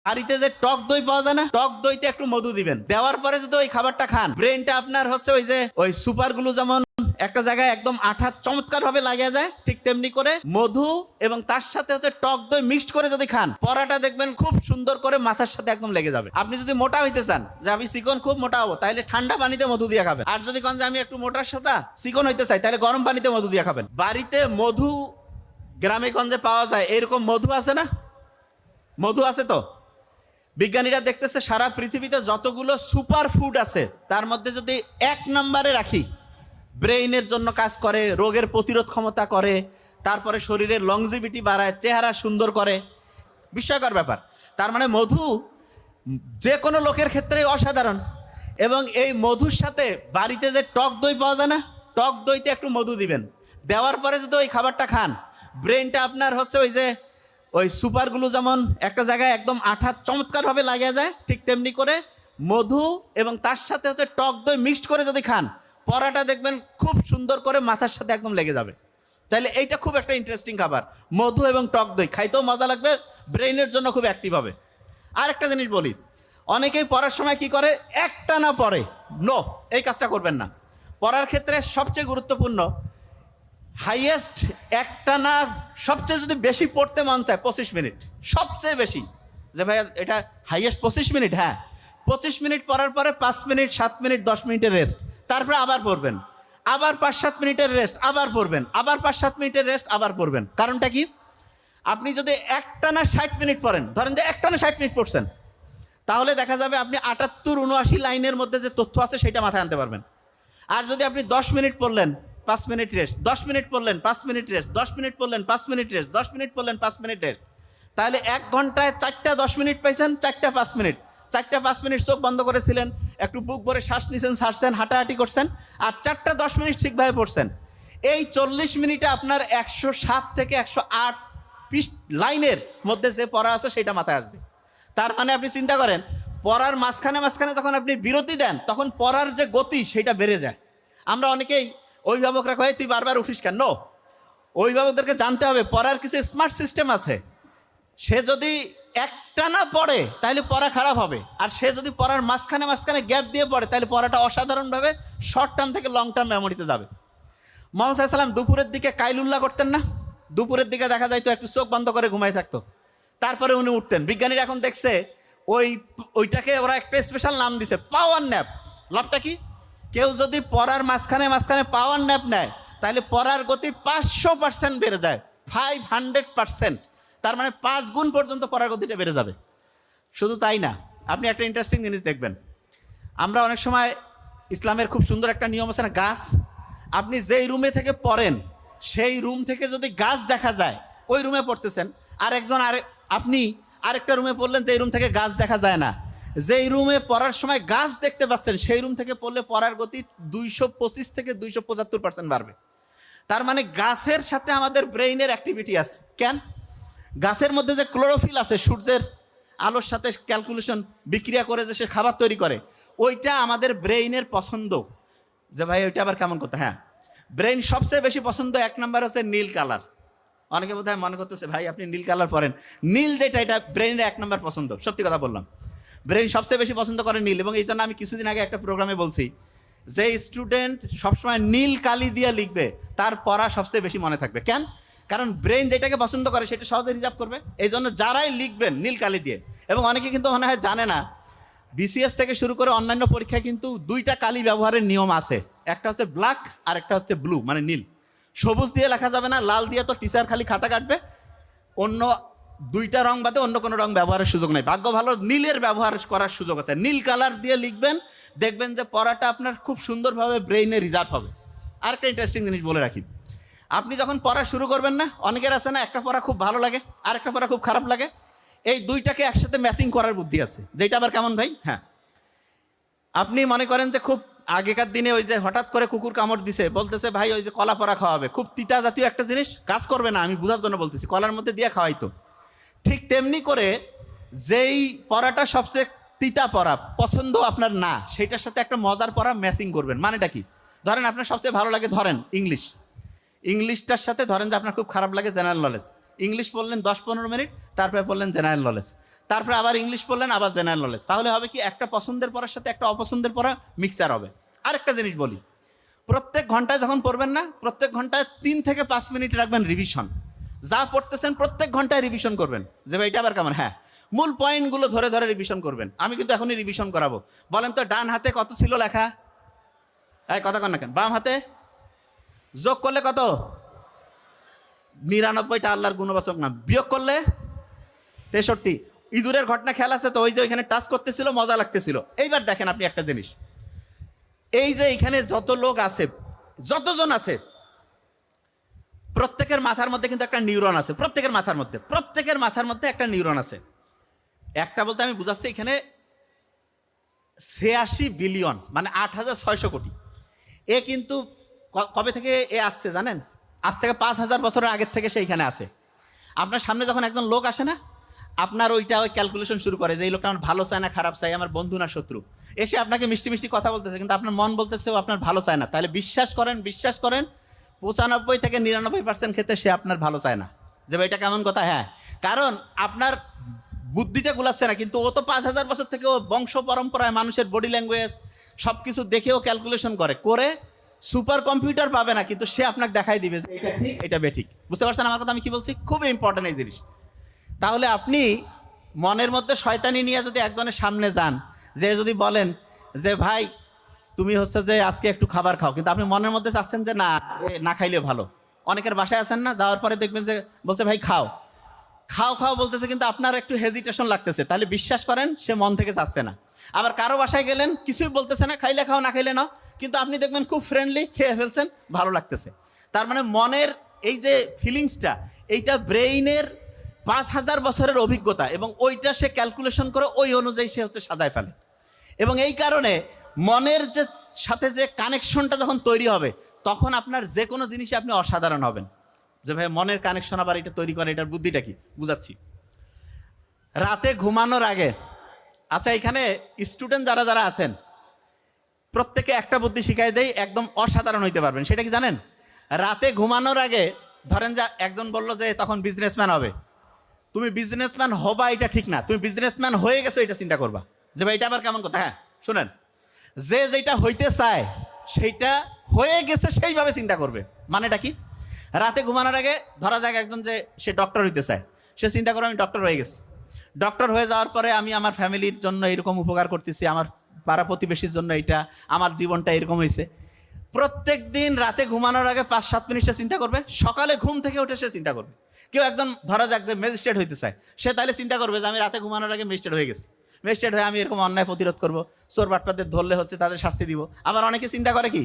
বাড়িতে যে টক দই পাওয়া যায় না, টক দইতে একটু মধু দিবেন, দেওয়ার পরে যদি ওই খাবারটা খান, ব্রেনটা আপনার হচ্ছে ওই যে ওই সুপার গ্লু যেমন একটা জায়গায় একদম আঠা চমৎকার ভাবে লাগিয়ে যায়, ঠিক তেমনি করে মধু এবং তার সাথে হচ্ছে টক দই মিক্সড করে যদি খান, পরাটা দেখবেন খুব সুন্দর করে মাথার সাথে একদম লেগে যাবে। আপনি যদি মোটা হইতে চান যে আমি চিকন খুব মোটা হবো, তাহলে ঠান্ডা পানিতে মধু দিয়ে খাবেন। আর যদি কোন যে আমি একটু মোটার সাথে চিকন হইতে চাই, তাহলে গরম পানিতে মধু দিয়ে খাবেন। বাড়িতে মধু গ্রামে গঞ্জে পাওয়া যায়, এরকম মধু আছে না? মধু আছে তো? বিজ্ঞানীরা দেখতেছে সারা পৃথিবীতে যতগুলো সুপার ফুড আছে তার মধ্যে যদি 1 নম্বরে রাখি, ব্রেইনের জন্য কাজ করে, রোগের প্রতিরোধ ক্ষমতা করে, তারপরে শরীরের লংজিভিটি বাড়ায়, চেহারা সুন্দর করে, বিস্ময়কর ব্যাপার। তার মানে মধু যে কোনো লোকের ক্ষেত্রে অসাধারণ। এবং এই মধুর সাথে বাড়িতে যে টক দই পাওয়া যায় না, টক দইতে একটু মধু দিবেন, দেওয়ার পরে যদি ওই খাবারটা খান, ব্রেনটা আপনার হচ্ছে ওই যে ওই সুপার গ্লু যেমন একটা জায়গায় একদম আঠা চমৎকারভাবে লাগিয়ে যায়, ঠিক তেমনি করে মধু এবং তার সাথে হচ্ছে টক দই মিক্সড করে যদি খান, পরাটা দেখবেন খুব সুন্দর করে মাথার সাথে একদম লেগে যাবে। তাহলে এইটা খুব একটা ইন্টারেস্টিং খাবার, মধু এবং টক দই। খাইতেও মজা লাগবে, ব্রেইনের জন্য খুব অ্যাক্টিভ হবে। আর একটা জিনিস বলি, অনেকেই পড়ার সময় কি করে, একটানা পড়ে। নো, এই কাজটা করবেন না। পড়ার ক্ষেত্রে সবচেয়ে গুরুত্বপূর্ণ, হাইয়েস্ট একটানা সবচেয়ে যদি বেশি পড়তে মন চায় 25 মিনিট, সবচেয়ে বেশি। যে ভাই এটা হাইয়েস্ট 25 মিনিট, হ্যাঁ 25 মিনিট পড়ার পরে 5 মিনিট 7 মিনিট 10 মিনিটের রেস্ট, তারপরে আবার পড়বেন, আবার 5-7 মিনিটের রেস্ট, আবার পড়বেন, আবার 5-7 মিনিটের রেস্ট, আবার পড়বেন। কারণটা কি? আপনি যদি একটানা 60 মিনিট পড়েন, ধরেন যে একটানা 60 মিনিট পড়ছেন, তাহলে দেখা যাবে আপনি 78-79 লাইনের মধ্যে যে তথ্য আছে সেটা মাথায় আনতে পারবেন। আর যদি আপনি 10 মিনিট পড়লেন 5 মিনিট রেস্ট, 10 মিনিট পড়লেন 5 মিনিট রেস্ট, 10 মিনিট পড়লেন 5 মিনিট রেস্ট, 10 মিনিট পড়লেন 5 মিনিট রেস্ট, তাহলে 1 ঘন্টায় 4টা 10 মিনিট পাইছেন, 4টা 5 মিনিট, 4টা 5 মিনিট চোখ বন্ধ করেছিলেন, একটু বুক ভরে শ্বাস নিছেন, ছাড়ছেন, হাঁটাহাঁটি করছেন, আর 4টা 10 মিনিট ঠিকভাবে পড়ছেন। এই 40 মিনিটে আপনার 107 থেকে 108 লাইনের মধ্যে যে পড়া আছে সেটা মাথায় আসবে। তার মানে আপনি চিন্তা করেন, পড়ার মাঝখানে মাঝখানে যখন আপনি বিরতি দেন, তখন পড়ার যে গতি সেটা বেড়ে যায়। আমরা অনেকেই অভিভাবকরা কয় তুই বারবার উঠিস কেন? নো, অভিভাবকদেরকে জানতে হবে পড়ার কিছু স্মার্ট সিস্টেম আছে। সে যদি একটানা পড়ে তাহলে পড়া খারাপ হবে, আর সে যদি পড়ার মাঝখানে মাঝখানে গ্যাপ দিয়ে পড়ে তাহলে পড়াটা অসাধারণভাবে শর্ট টার্ম থেকে লং টার্ম মেমোরিতে যাবে। মোহাম্মদ সাল্লাল্লাহু দুপুরের দিকে কাইলুল্লাহ করতেন না? দুপুরের দিকে দেখা যায় তো একটু চোখ বন্ধ করে ঘুমাই থাকতো, তারপরে উনি উঠতেন। বিজ্ঞানীরা এখন দেখছে ওইটাকে ওরা একটা স্পেশাল নাম দিছে, পাওয়ার ন্যাপ। লাভটা কি? কেউ যদি পড়ার মাঝখানে মাঝখানে পাওয়ার ন্যাপ নেয় তাহলে পড়ার গতি 500% বেড়ে যায়, 500%। তার মানে 5 গুণ পর্যন্ত পড়ার গতিটা বেড়ে যাবে। শুধু তাই না, আপনি একটা ইন্টারেস্টিং জিনিস দেখবেন, আমরা অনেক সময় ইসলামের খুব সুন্দর একটা নিয়ম আছে না, গাছ। আপনি যেই রুমে থেকে পড়েন সেই রুম থেকে যদি গাছ দেখা যায়, ওই রুমে পড়তেছেন, আর একজন আপনি আরেকটা রুমে পড়লেন যেই রুম থেকে গাছ দেখা যায় না, যেই রুমে পড়ার সময় গাছ দেখতে পাচ্ছেন সেই রুম থেকে পড়লে পড়ার গতি 225 থেকে 275% বাড়বে। তার মানে গাছের সাথে আমাদের ব্রেইনের অ্যাক্টিভিটি আছে। কেন? গাছের মধ্যে যে ক্লোরোফিল আছে, সূর্যের আলোর সাথে ক্যালকুলেশন বিক্রিয়া করে যে সে খাবার তৈরি করে, ওইটা আমাদের ব্রেইনের পছন্দ। যে ভাই ওইটা আবার কেমন কথা? হ্যাঁ, ব্রেইন সবচেয়ে বেশি পছন্দ 1 নম্বর হচ্ছে নীল কালার। অনেকে বোধহয় মনে করতেছে ভাই আপনি নীল কালার পরেন, নীল যেটা এটা ব্রেইনের 1 নম্বর পছন্দ। সত্যি কথা বললাম, ব্রেইন সবচেয়ে বেশি পছন্দ করে নীল। এবং এই জন্য আমি কিছুদিন আগে একটা প্রোগ্রামে বলছি যে স্টুডেন্ট সবসময় নীল কালি দিয়ে লিখবে, তার পড়া সবচেয়ে বেশি মনে থাকবে। কেন? কারণ ব্রেইন যেটাকে পছন্দ করে সেটা সহজে রিজার্ভ করবে। এই জন্য যারাই লিখবেন নীল কালি দিয়ে। এবং অনেকে কিন্তু মনে হয় জানে না, বিসিএস থেকে শুরু করে অন্যান্য পরীক্ষায় কিন্তু 2টা কালি ব্যবহারের নিয়ম আছে। একটা হচ্ছে ব্ল্যাক আর একটা হচ্ছে ব্লু, মানে নীল। সবুজ দিয়ে লেখা যাবে না, লাল দিয়ে তো টিচার খালি খাতা কাটবে, অন্য 2টা রং বাদে অন্য কোনো রং ব্যবহারের সুযোগ নেই। ভাগ্য ভালো নীলের ব্যবহার করার সুযোগ আছে। নীল কালার দিয়ে লিখবেন, দেখবেন যে পড়াটা আপনার খুব সুন্দরভাবে ব্রেইনে রিজার্ভ হবে। আর একটা ইন্টারেস্টিং জিনিস বলে রাখি, আপনি যখন পড়া শুরু করবেন না, অনেকের আছে না একটা পড়া খুব ভালো লাগে আর একটা পড়া খুব খারাপ লাগে, এই 2টাকে একসাথে ম্যাচিং করার বুদ্ধি আছে। যেটা আবার কেমন ভাই? হ্যাঁ, আপনি মনে করেন যে খুব আগেকার দিনে ওই যে হঠাৎ করে কুকুর কামড় দিছে, বলতেছে ভাই ওই যে কলা পড়া খাওয়াবে, খুব তিতা জাতীয় একটা জিনিস, কাজ করবে না, আমি বোঝার জন্য বলতেছি, কলার মধ্যে দিয়ে খাওয়াইতো। ঠিক তেমনি করে যেই পড়াটা সবচেয়ে তিতা পড়া পছন্দ আপনার না, সেইটার সাথে একটা মজার পড়া ম্যাচিং করবেন। মানেটা কি? ধরেন আপনার সবচেয়ে ভালো লাগে ধরেন ইংলিশ, ইংলিশটার সাথে ধরেন যে আপনার খুব খারাপ লাগে জেনারেল নলেজ। ইংলিশ পড়লেন 10-15 মিনিট, তারপরে পড়লেন জেনারেল নলেজ। তারপরে আবার ইংলিশ পড়লেন, আবার জেনারেল নলেজ। তাহলে হবে কি, একটা পছন্দের পড়ার সাথে একটা অপছন্দের পড়া মিক্সার হবে। আরেকটা জিনিস বলি, প্রত্যেক ঘন্টায় যখন পড়বেন না, প্রত্যেক ঘন্টায় 3 থেকে 5 মিনিট রাখবেন রিভিশন। যা পড়তেছেন প্রত্যেক ঘন্টায় রিভিশন করবেন, যে ভাই এটা আবার কেমন, হ্যাঁ মূল পয়েন্টগুলো ধরে ধরে রিভিশন করবেন। আমি কিন্তু এখনই রিভিশন করাবো। বলেন তো, ডান হাতে কত ছিল লেখা? এই কথা কন না কেন? বাম হাতে যোগ করলে কত? 99টা আল্লাহর গুণবাচক নাম। বিয়োগ করলে 63। ইঁদুরের ঘটনা খেয়াল আছে তো? ওই যে ওইখানে টাচ করতেছিল, মজা লাগতেছিল। এইবার দেখেন আপনি একটা জিনিস, এই যে এখানে যত লোক আছে, যতজন আছে, প্রত্যেকের মাথার মধ্যে কিন্তু একটা নিউরন আছে। প্রত্যেকের মাথার মধ্যে একটা নিউরন আছে। একটা বলতে আমি বুঝাচ্ছি, এখানে 86 বিলিয়ন, মানে 8600 কোটি। এ কিন্তু কবে থেকে এ আসছে জানেন? আজ থেকে 5000 বছরের আগের থেকে সেইখানে আছে। আপনার সামনে যখন একজন লোক আসে না, আপনার ওই ক্যালকুলেশন শুরু করে যে এই লোকটা আমার ভালো চায় না খারাপ চাই, আমার বন্ধু না শত্রু। এসে আপনাকে মিষ্টি মিষ্টি কথা বলতেছে, কিন্তু আপনার মন বলতেছে ও আপনার ভালো চায় না। তাহলে বিশ্বাস করেন 95 থেকে 99% ক্ষেত্রে সে আপনার ভালো চায় না। যে এটা কেমন কথা? হ্যাঁ, কারণ আপনার বুদ্ধিতে গুলাচ্ছে না, কিন্তু ও তো 5000 বছর থেকে ও বংশ পরম্পরায় মানুষের বডি ল্যাঙ্গুয়েজ সব কিছু দেখেও ক্যালকুলেশন করে সুপার কম্পিউটার পাবে না, কিন্তু সে আপনাকে দেখাই দিবে যে এটা ঠিক, এটা বেঠিক। বুঝতে পারছেন আমার কথা আমি কি বলছি? খুবই ইম্পর্টেন্ট এই জিনিস। তাহলে আপনি মনের মধ্যে শয়তানি নিয়ে যদি একজনের সামনে যান, যে যদি বলেন যে ভাই তুমি হচ্ছে যে আজকে একটু খাবার খাও, কিন্তু আপনি মনের মধ্যে চাচ্ছেন যে না, না খাইলে ভালো। অনেকের বাসায় আছেন না, যাওয়ার পরে দেখবেন যে বলছে ভাই খাও খাও খাও বলতেছে, কিন্তু আপনার একটু হেজিটেশন লাগতেছে। তাহলে বিশ্বাস করেন সে মন থেকে চাচ্ছে না। আবার কারো বাসায় গেলেন, কিছুই বলতেছে না, খাইলে খাও না খাইলে নাও, কিন্তু আপনি দেখবেন খুব ফ্রেন্ডলি, খেয়ে ফেলছেন, ভালো লাগতেছে। তার মানে মনের এই যে ফিলিংসটা, এইটা ব্রেইনের 5000 বছরের অভিজ্ঞতা, এবং ওইটা সে ক্যালকুলেশন করে ওই অনুযায়ী সে হচ্ছে সাজায় ফেলে। এবং এই কারণে মনের যে সাথে যে কানেকশনটা যখন তৈরি হবে, তখন আপনার যে কোনো জিনিসে আপনি অসাধারণ হবেন। যে ভাই মনের কানেকশন আবার এটা তৈরি করে, এটার বুদ্ধিটা কি বুঝাচ্ছি। রাতে ঘুমানোর আগে, আচ্ছা এখানে স্টুডেন্ট যারা যারা আছেন, প্রত্যেকে একটা বুদ্ধি শিখাই দেই, একদম অসাধারণ হইতে পারবেন। সেটা কি জানেন? রাতে ঘুমানোর আগে, ধরেন যে একজন বলল যে তখন বিজনেসম্যান হবে। তুমি বিজনেসম্যান হবা এটা ঠিক না, তুমি বিজনেসম্যান হয়ে গেছো এটা চিন্তা করবা। যে ভাই এটা আবার কেমন কথা? হ্যাঁ শুনেন, যে যেটা হইতে চায় সেইটা হয়ে গেছে সেইভাবে চিন্তা করবে। মানেটা কি? রাতে ঘুমানোর আগে ধরা যাক একজন যে সে ডক্টর হইতে চায়, সে চিন্তা করে আমি ডক্টর হয়ে গেছি। ডক্টর হয়ে যাওয়ার পরে আমি আমার ফ্যামিলির জন্য এরকম উপকার করতেছি, আমার পাড়া প্রতিবেশীর জন্য এইটা, আমার জীবনটা এরকম হয়েছে। প্রত্যেক দিন রাতে ঘুমানোর আগে 5-7 মিনিট সে চিন্তা করবে। সকালে ঘুম থেকে উঠে সে চিন্তা করবে। কেউ একজন ধরা যাক যে ম্যাজিস্ট্রেট হইতে চায়, সে তাহলে চিন্তা করবে যে আমি রাতে ঘুমানোর আগে ম্যাজিস্ট্রেট হয়ে গেছি, ম্যাজিস্ট্রেট হয়ে আমি এরকম অন্যায় প্রতিরোধ করবো, চোর বাটপাদের ধরলে হচ্ছে তাদের শাস্তি দিব। আবার অনেকে চিন্তা করে কি,